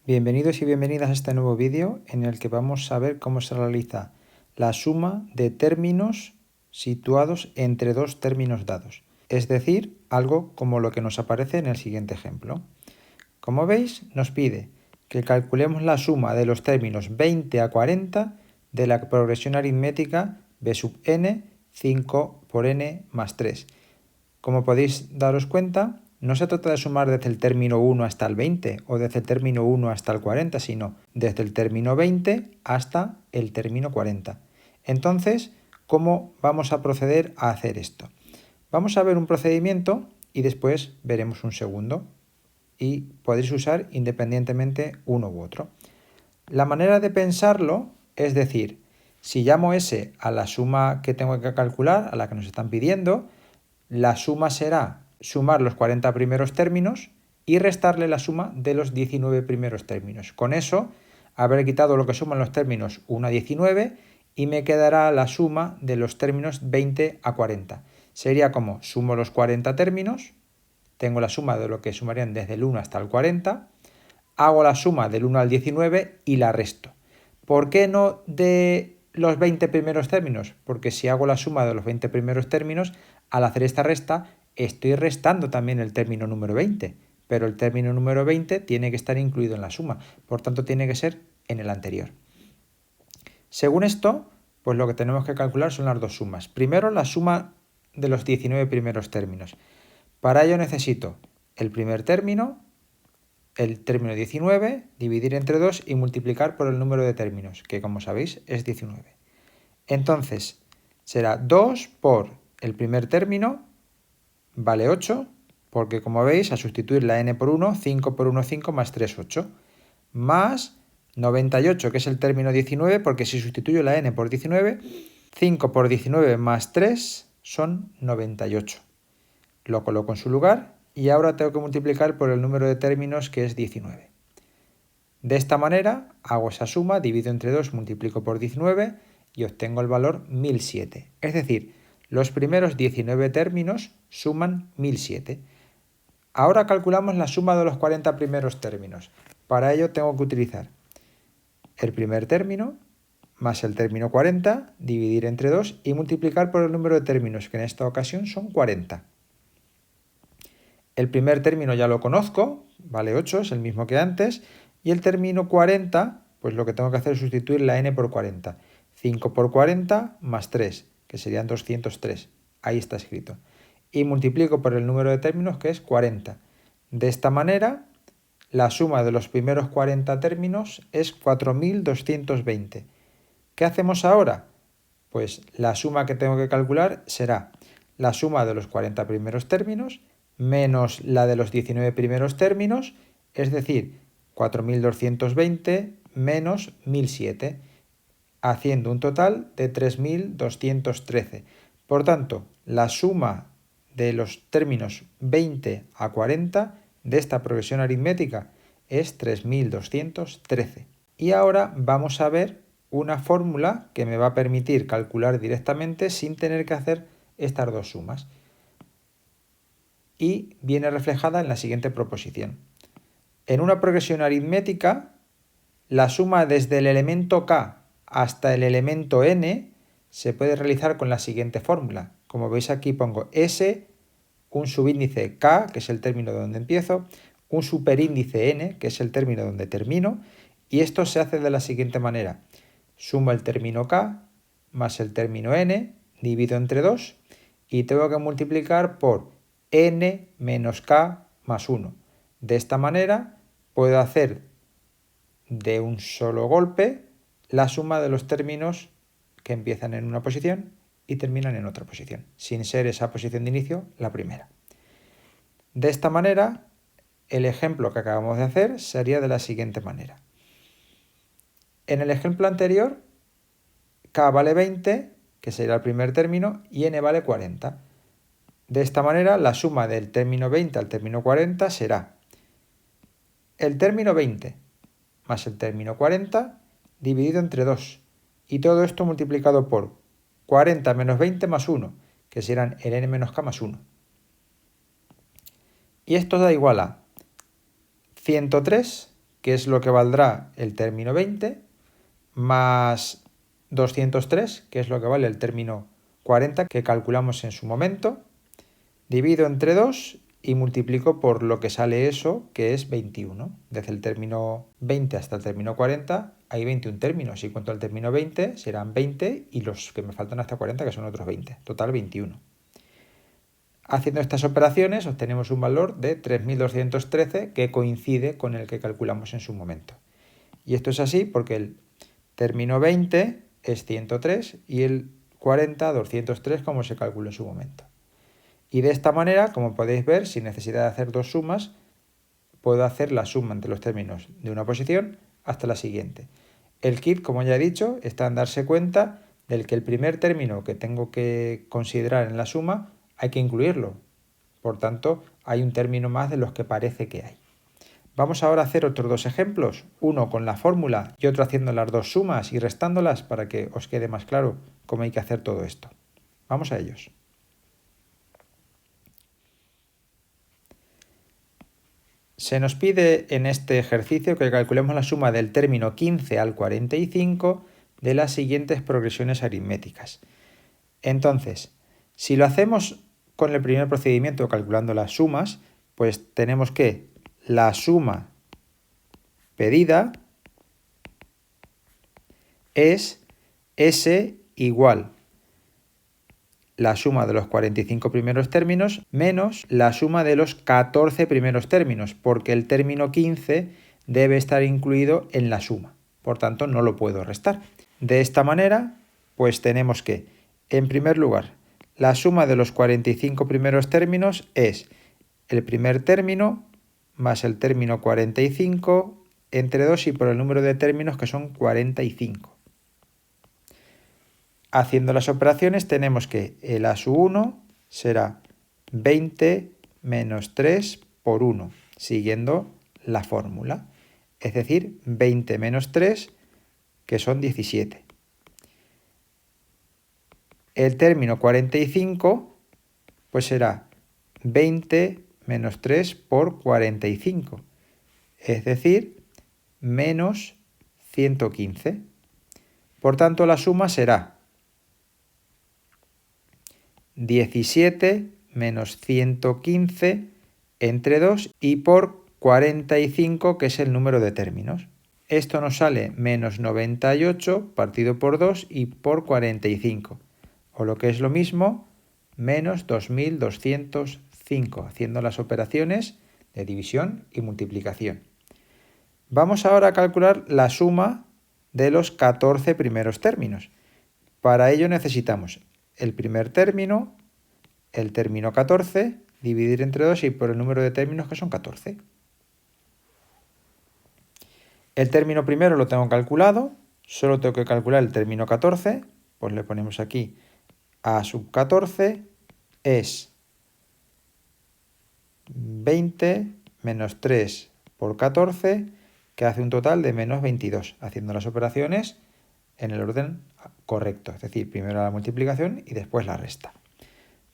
Bienvenidos y bienvenidas a este nuevo vídeo en el que vamos a ver cómo se realiza la suma de términos situados entre dos términos dados. Es decir, algo como lo que nos aparece en el siguiente ejemplo. Como veis, nos pide que calculemos la suma de los términos 20 a 40 de la progresión aritmética b sub n, 5 por n más 3. Como podéis daros cuenta, no se trata de sumar desde el término 1 hasta el 20 o desde el término 1 hasta el 40, sino desde el término 20 hasta el término 40. Entonces, ¿cómo vamos a proceder a hacer esto? Vamos a ver un procedimiento y después veremos un segundo y podéis usar independientemente uno u otro. La manera de pensarlo es decir, si llamo S a la suma que tengo que calcular, a la que nos están pidiendo, la suma será sumar los 40 primeros términos y restarle la suma de los 19 primeros términos. Con eso habré quitado lo que suman los términos 1 a 19 y me quedará la suma de los términos 20 a 40. Sería como sumo los 40 términos, tengo la suma de lo que sumarían desde el 1 hasta el 40, hago la suma del 1 al 19 y la resto. ¿Por qué no de los 20 primeros términos? Porque si hago la suma de los 20 primeros términos, al hacer esta resta, estoy restando también el término número 20, pero el término número 20 tiene que estar incluido en la suma, por tanto tiene que ser en el anterior. Según esto, pues lo que tenemos que calcular son las dos sumas. Primero, la suma de los 19 primeros términos. Para ello necesito el primer término, el término 19, dividir entre 2 y multiplicar por el número de términos, que como sabéis es 19. Entonces, será 2 por el primer término, vale 8, porque como veis, a sustituir la n por 1, 5 por 1, 5, más 3, 8, más 98, que es el término 19, porque si sustituyo la n por 19, 5 por 19 más 3 son 98. Lo coloco en su lugar y ahora tengo que multiplicar por el número de términos, que es 19. De esta manera hago esa suma, divido entre 2, multiplico por 19 y obtengo el valor 1007. Es decir, los primeros 19 términos suman 1007. Ahora calculamos la suma de los 40 primeros términos. Para ello tengo que utilizar el primer término más el término 40, dividir entre 2 y multiplicar por el número de términos, que en esta ocasión son 40. El primer término ya lo conozco, vale 8, es el mismo que antes, y el término 40, pues lo que tengo que hacer es sustituir la n por 40. 5 por 40 más 3, que serían 203. Ahí está escrito. Y multiplico por el número de términos, que es 40. De esta manera, la suma de los primeros 40 términos es 4220. ¿Qué hacemos ahora? Pues la suma que tengo que calcular será la suma de los 40 primeros términos menos la de los 19 primeros términos, es decir, 4220 menos 1007, haciendo un total de 3213. Por tanto, la suma de los términos 20 a 40 de esta progresión aritmética es 3213. Y ahora vamos a ver una fórmula que me va a permitir calcular directamente sin tener que hacer estas dos sumas. Y viene reflejada en la siguiente proposición. En una progresión aritmética, la suma desde el elemento k hasta el elemento n se puede realizar con la siguiente fórmula. Como veis aquí pongo S, un subíndice k, que es el término donde empiezo, un superíndice n, que es el término donde termino, y esto se hace de la siguiente manera. Sumo el término k más el término n, divido entre 2 y tengo que multiplicar por n menos k más 1. De esta manera puedo hacer de un solo golpe la suma de los términos que empiezan en una posición y terminan en otra posición, sin ser esa posición de inicio la primera. De esta manera, el ejemplo que acabamos de hacer sería de la siguiente manera. En el ejemplo anterior, k vale 20, que sería el primer término, y n vale 40. De esta manera, la suma del término 20 al término 40 será el término 20 más el término 40 dividido entre 2. Y todo esto multiplicado por 40 menos 20 más 1, que serán el n menos k más 1. Y esto da igual a 103 que es lo que valdrá el término 20, más 203, que es lo que vale el término 40, que calculamos en su momento, divido entre 2 y multiplico por lo que sale eso, que es 21. Desde el término 20 hasta el término 40 hay 21 términos. Si cuento el término 20 serán 20 y los que me faltan hasta 40, que son otros 20. Total 21. Haciendo estas operaciones obtenemos un valor de 3213 que coincide con el que calculamos en su momento. Y esto es así porque el término 20 es 103 y el 40 203 como se calculó en su momento. Y de esta manera, como podéis ver, sin necesidad de hacer dos sumas, puedo hacer la suma entre los términos de una posición hasta la siguiente. El kit, como ya he dicho, está en darse cuenta del que el primer término que tengo que considerar en la suma hay que incluirlo. Por tanto, hay un término más de los que parece que hay. Vamos ahora a hacer otros dos ejemplos, uno con la fórmula y otro haciendo las dos sumas y restándolas para que os quede más claro cómo hay que hacer todo esto. Vamos a ellos. Se nos pide en este ejercicio que calculemos la suma del término 15 al 45 de las siguientes progresiones aritméticas. Entonces, si lo hacemos con el primer procedimiento calculando las sumas, pues tenemos que la suma pedida es S igual la suma de los 45 primeros términos menos la suma de los 14 primeros términos, porque el término 15 debe estar incluido en la suma. Por tanto, no lo puedo restar. De esta manera, pues tenemos que, en primer lugar, la suma de los 45 primeros términos es el primer término más el término 45 entre 2 y por el número de términos que son 45. Haciendo las operaciones tenemos que el a sub 1 será 20 menos 3 por 1, siguiendo la fórmula. Es decir, 20 menos 3, que son 17. El término 45 pues será 20 menos 3 por 45, es decir, menos 115. Por tanto, la suma será 17 menos 115 entre 2 y por 45, que es el número de términos. Esto nos sale menos 98 partido por 2 y por 45, o lo que es lo mismo, menos 2205, haciendo las operaciones de división y multiplicación. Vamos ahora a calcular la suma de los 14 primeros términos. Para ello necesitamos el primer término, el término 14, dividir entre 2 y por el número de términos que son 14. El término primero lo tengo calculado, solo tengo que calcular el término 14, pues le ponemos aquí a sub 14 es 20 menos 3 por 14, que hace un total de menos 22, haciendo las operaciones en el orden correcto, es decir, primero la multiplicación y después la resta.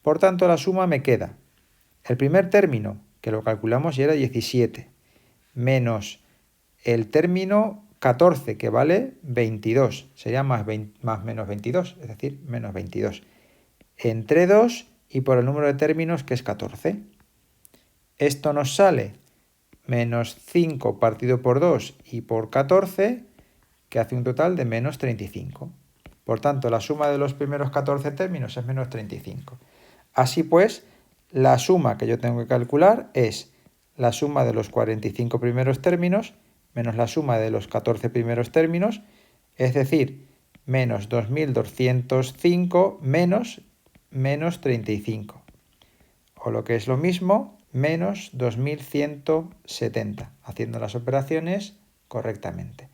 Por tanto, la suma me queda el primer término, que lo calculamos y era 17, menos el término 14, que vale 22, sería más menos 22, es decir, menos 22, entre 2 y por el número de términos, que es 14. Esto nos sale menos 5 partido por 2 y por 14, que hace un total de menos 35. Por tanto, la suma de los primeros 14 términos es menos 35. Así pues, la suma que yo tengo que calcular es la suma de los 45 primeros términos menos la suma de los 14 primeros términos, es decir, menos 2205 menos 35. O lo que es lo mismo, menos 2170, haciendo las operaciones correctamente.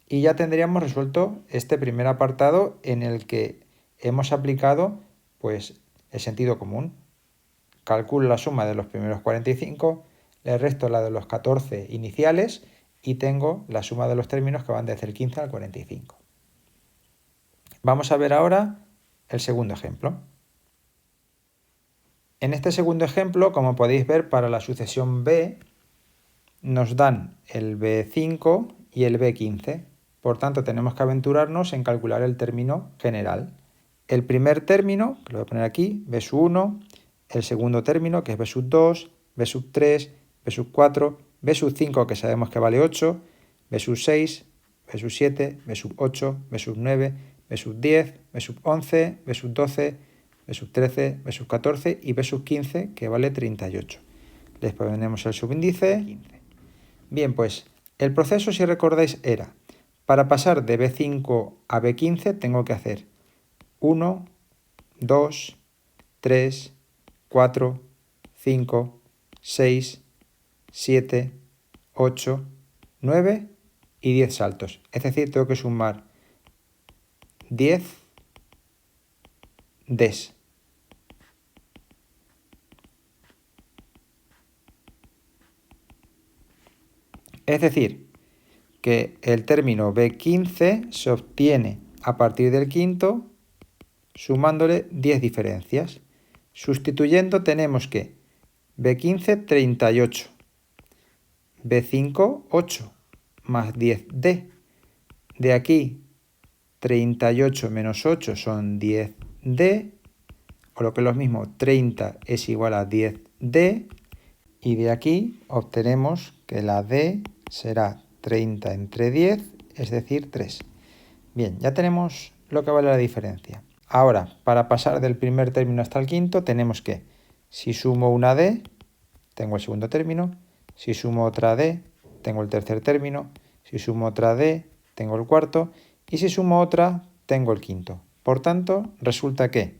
Y ya tendríamos resuelto este primer apartado en el que hemos aplicado pues el sentido común. Calculo la suma de los primeros 45, le resto la de los 14 iniciales y tengo la suma de los términos que van desde el 15 al 45. Vamos a ver ahora el segundo ejemplo. En este segundo ejemplo, como podéis ver, para la sucesión b, nos dan el B5 y el B15. Por tanto, tenemos que aventurarnos en calcular el término general. El primer término, que lo voy a poner aquí, B1, el segundo término, que es B2, B3, B4, B5, que sabemos que vale 8, B6, B7, B8, B9, B10, B11, B12, B13, B14 y B15, que vale 38. Les ponemos el subíndice 15. Bien, pues el proceso, si recordáis, era, para pasar de B5 a B15 tengo que hacer 1, 2, 3, 4, 5, 6, 7, 8, 9 y 10 saltos. Es decir, tengo que sumar 10 Ds. Es decir, que el término B15 se obtiene a partir del quinto sumándole 10 diferencias. Sustituyendo tenemos que B15, 38, B5, 8, más 10D. De aquí, 38 menos 8 son 10D, o lo que es lo mismo, 30 es igual a 10D, y de aquí obtenemos que la D será 30 entre 10, es decir, 3. Bien, ya tenemos lo que vale la diferencia. Ahora, para pasar del primer término hasta el quinto, tenemos que, si sumo una D, tengo el segundo término, si sumo otra D, tengo el tercer término, si sumo otra D, tengo el cuarto, y si sumo otra, tengo el quinto. Por tanto, resulta que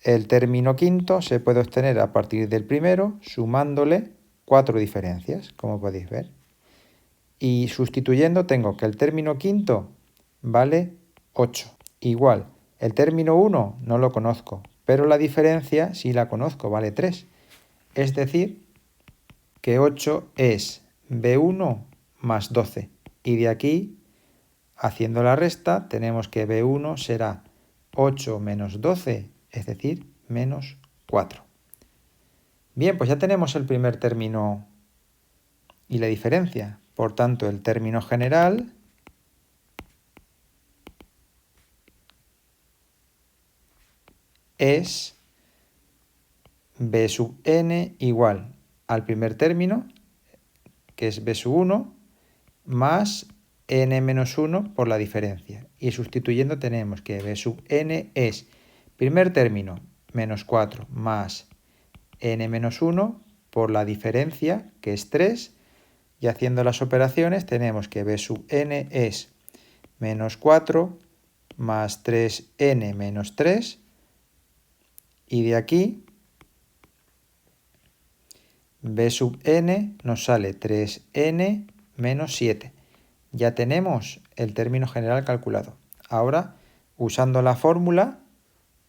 el término quinto se puede obtener a partir del primero, sumándole 4 diferencias, como podéis ver. Y sustituyendo tengo que el término quinto vale 8. Igual, el término 1 no lo conozco, pero la diferencia sí la conozco, vale 3. Es decir, que 8 es B1 más 12. Y de aquí, haciendo la resta, tenemos que B1 será 8 menos 12, es decir, menos 4. Bien, pues ya tenemos el primer término y la diferencia. Por tanto, el término general es B sub n igual al primer término, que es B sub 1, más n menos 1 por la diferencia. Y sustituyendo tenemos que B sub n es primer término menos 4 más n menos 1 por la diferencia, que es 3. Y haciendo las operaciones tenemos que B sub n es menos 4 más 3n menos 3. Y de aquí B sub n nos sale 3n menos 7. Ya tenemos el término general calculado. Ahora, usando la fórmula,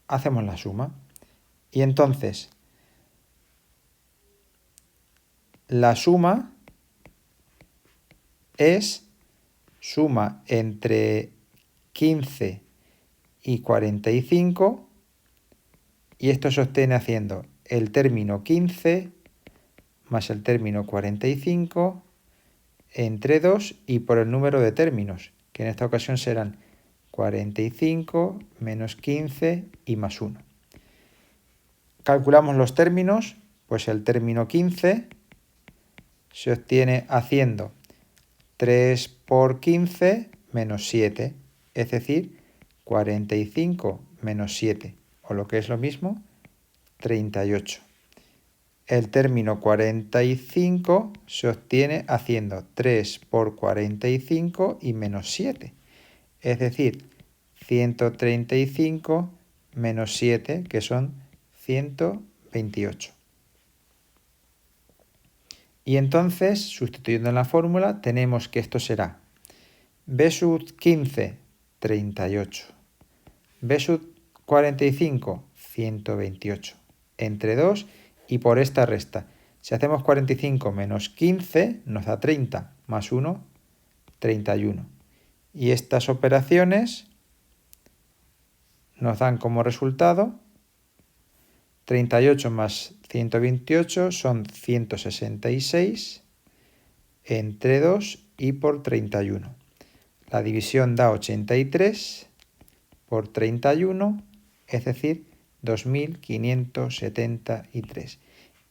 hacemos la suma. Y entonces, la suma es suma entre 15 y 45, y esto se obtiene haciendo el término 15 más el término 45 entre 2 y por el número de términos, que en esta ocasión serán 45 menos 15 y más 1. Calculamos los términos, pues el término 15 se obtiene haciendo 3 por 15 menos 7, es decir, 45 menos 7, o lo que es lo mismo, 38. El término 45 se obtiene haciendo 3 por 45 y menos 7, es decir, 135 menos 7, que son 128. Y entonces, sustituyendo en la fórmula, tenemos que esto será B sub 15, 38. B sub 45, 128. Entre 2 y por esta resta. Si hacemos 45 menos 15, nos da 30. Más 1, 31. Y estas operaciones nos dan como resultado 38 más 128 son 166 entre 2 y por 31. La división da 83 por 31, es decir, 2573.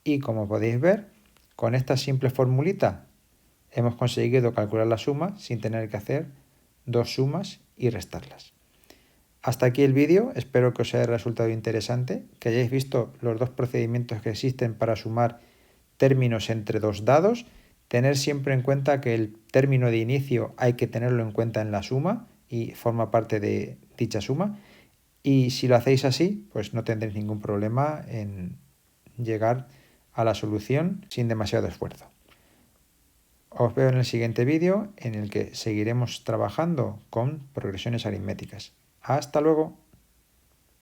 Y como podéis ver, con esta simple formulita hemos conseguido calcular la suma sin tener que hacer dos sumas y restarlas. Hasta aquí el vídeo, espero que os haya resultado interesante, que hayáis visto los dos procedimientos que existen para sumar términos entre dos dados. Tener siempre en cuenta que el término de inicio hay que tenerlo en cuenta en la suma y forma parte de dicha suma. Y si lo hacéis así, pues no tendréis ningún problema en llegar a la solución sin demasiado esfuerzo. Os veo en el siguiente vídeo en el que seguiremos trabajando con progresiones aritméticas. ¡Hasta luego!